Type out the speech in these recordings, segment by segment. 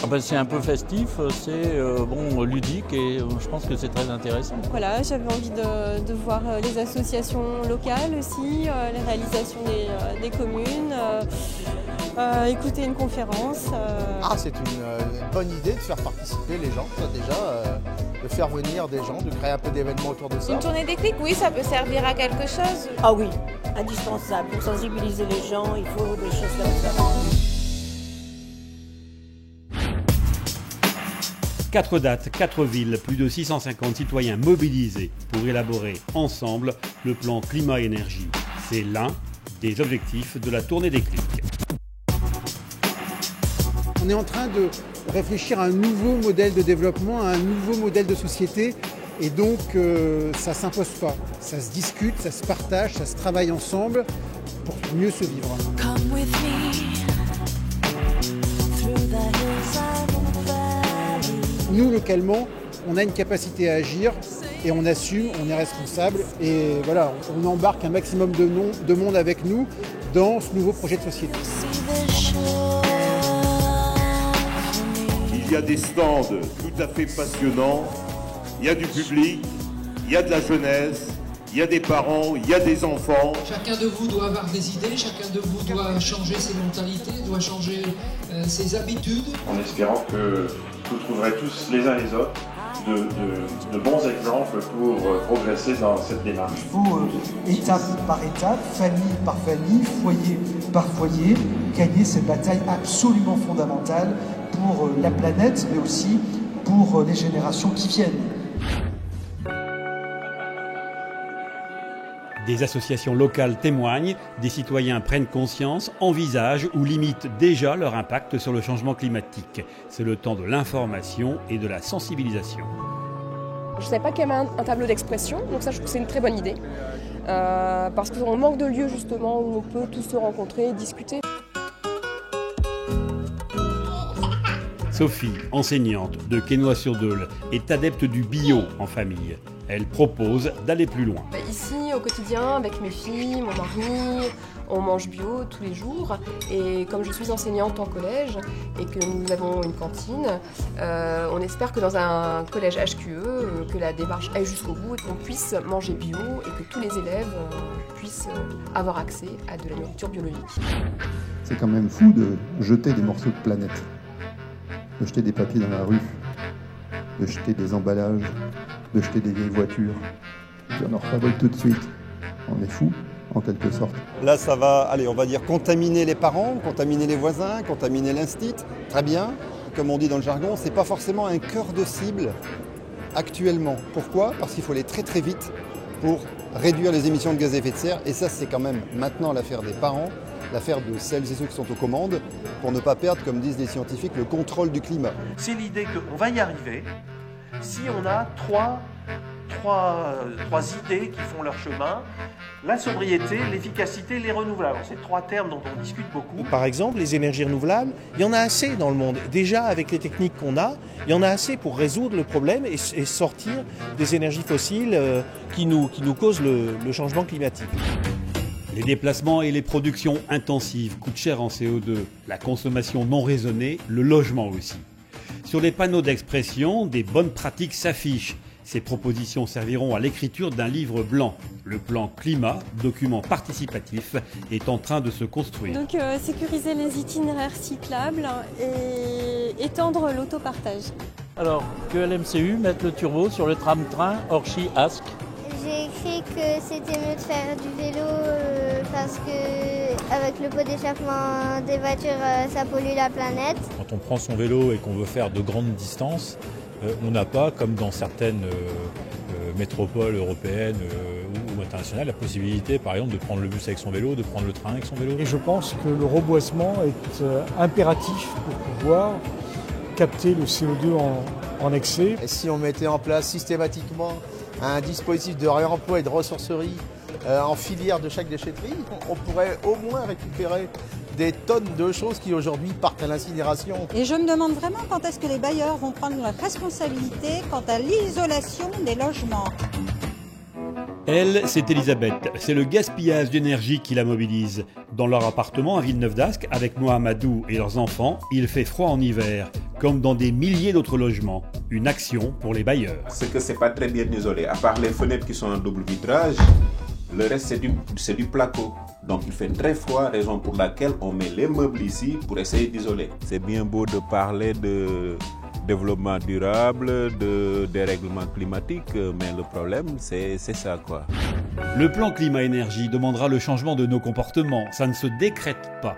Ah ben, c'est un peu festif, c'est ludique et je pense que c'est très intéressant. Voilà, j'avais envie de voir les associations locales aussi, les réalisations des communes, écouter une conférence. C'est une bonne idée de faire participer les gens, ça déjà, de faire venir des gens, de créer un peu d'événements autour de ça. Une tournée déclic, oui, ça peut servir à quelque chose. Ah oui, indispensable. Pour sensibiliser les gens, il faut des choses comme ça. 4 dates, 4 villes, plus de 650 citoyens mobilisés pour élaborer ensemble le plan climat-énergie. C'est l'un des objectifs de la tournée Déclic. On est en train de réfléchir à un nouveau modèle de développement, à un nouveau modèle de société. Et donc, ça ne s'impose pas. Ça se discute, ça se partage, ça se travaille ensemble pour mieux se vivre. Nous, localement, on a une capacité à agir et on assume, on est responsable. Et voilà, on embarque un maximum de monde avec nous dans ce nouveau projet de société. Il y a des stands tout à fait passionnants, il y a du public, il y a de la jeunesse, il y a des parents, il y a des enfants. Chacun de vous doit avoir des idées, chacun de vous doit changer ses mentalités, doit changer ses habitudes. En espérant que vous trouverez tous les uns les autres de bons exemples pour progresser dans cette démarche. Il faut, étape par étape, famille par famille, foyer par foyer, gagner cette bataille absolument fondamentale pour la planète, mais aussi pour les générations qui viennent. Des associations locales témoignent, des citoyens prennent conscience, envisagent ou limitent déjà leur impact sur le changement climatique. C'est le temps de l'information et de la sensibilisation. Je ne savais pas qu'il y avait un tableau d'expression, donc ça je trouve que c'est une très bonne idée. Parce qu'on manque de lieux justement où on peut tous se rencontrer et discuter. Sophie, enseignante de Quesnoy-sur-Deûle, est adepte du bio en famille. Elle propose d'aller plus loin. Ici, au quotidien, avec mes filles, mon mari, on mange bio tous les jours. Et comme je suis enseignante en collège et que nous avons une cantine, on espère que dans un collège HQE, que la démarche aille jusqu'au bout et qu'on puisse manger bio et que tous les élèves puissent avoir accès à de la nourriture biologique. C'est quand même fou de jeter des morceaux de planète, de jeter des papiers dans la rue, de jeter des emballages, de jeter des vieilles voitures. Puis on en refabrique tout de suite. On est fou, en quelque sorte. Là, ça va, allez, on va dire contaminer les parents, contaminer les voisins, contaminer l'instit. Très bien, comme on dit dans le jargon, c'est pas forcément un cœur de cible actuellement. Pourquoi ? Parce qu'il faut aller très très vite pour réduire les émissions de gaz à effet de serre. Et ça, c'est quand même maintenant l'affaire des parents, l'affaire de celles et ceux qui sont aux commandes, pour ne pas perdre, comme disent les scientifiques, le contrôle du climat. C'est l'idée qu'on va y arriver si on a trois idées qui font leur chemin: la sobriété, l'efficacité, les renouvelables. C'est 3 termes dont on discute beaucoup. Par exemple, les énergies renouvelables, il y en a assez dans le monde. Déjà, avec les techniques qu'on a, il y en a assez pour résoudre le problème et sortir des énergies fossiles qui nous causent le changement climatique. Les déplacements et les productions intensives coûtent cher en CO2, la consommation non raisonnée, le logement aussi. Sur les panneaux d'expression, des bonnes pratiques s'affichent. Ces propositions serviront à l'écriture d'un livre blanc. Le plan climat, document participatif, est en train de se construire. Donc sécuriser les itinéraires cyclables et étendre l'autopartage. Alors que l'MCU mette le turbo sur le tram-train Orchy-Ascq. J'ai écrit que c'était mieux de faire du vélo parce que avec le pot d'échappement des voitures, ça pollue la planète. Quand on prend son vélo et qu'on veut faire de grandes distances, on n'a pas, comme dans certaines métropoles européennes ou internationales, la possibilité, par exemple, de prendre le bus avec son vélo, de prendre le train avec son vélo. Et je pense que le reboisement est impératif pour pouvoir capter le CO2 en excès. Et si on mettait en place systématiquement un dispositif de réemploi et de ressourcerie en filière de chaque déchetterie, on pourrait au moins récupérer des tonnes de choses qui aujourd'hui partent à l'incinération. Et je me demande vraiment quand est-ce que les bailleurs vont prendre leur responsabilité quant à l'isolation des logements. Elle, c'est Elisabeth. C'est le gaspillage d'énergie qui la mobilise. Dans leur appartement à Villeneuve-d'Ascq, avec Mohamedou et leurs enfants, il fait froid en hiver. comme dans des milliers d'autres logements, une action pour les bailleurs. C'est que c'est pas très bien isolé. À part les fenêtres qui sont en double vitrage, le reste c'est du placo. Donc il fait très froid, raison pour laquelle on met les meubles ici pour essayer d'isoler. C'est bien beau de parler de développement durable, de dérèglement climatique, mais le problème c'est ça quoi. Le plan climat-énergie demandera le changement de nos comportements, ça ne se décrète pas.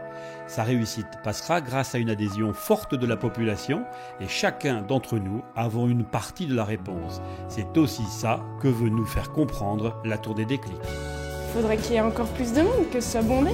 Sa réussite passera grâce à une adhésion forte de la population et chacun d'entre nous avons une partie de la réponse. C'est aussi ça que veut nous faire comprendre la Tour des Déclics. Il faudrait qu'il y ait encore plus de monde, que ce soit bondé.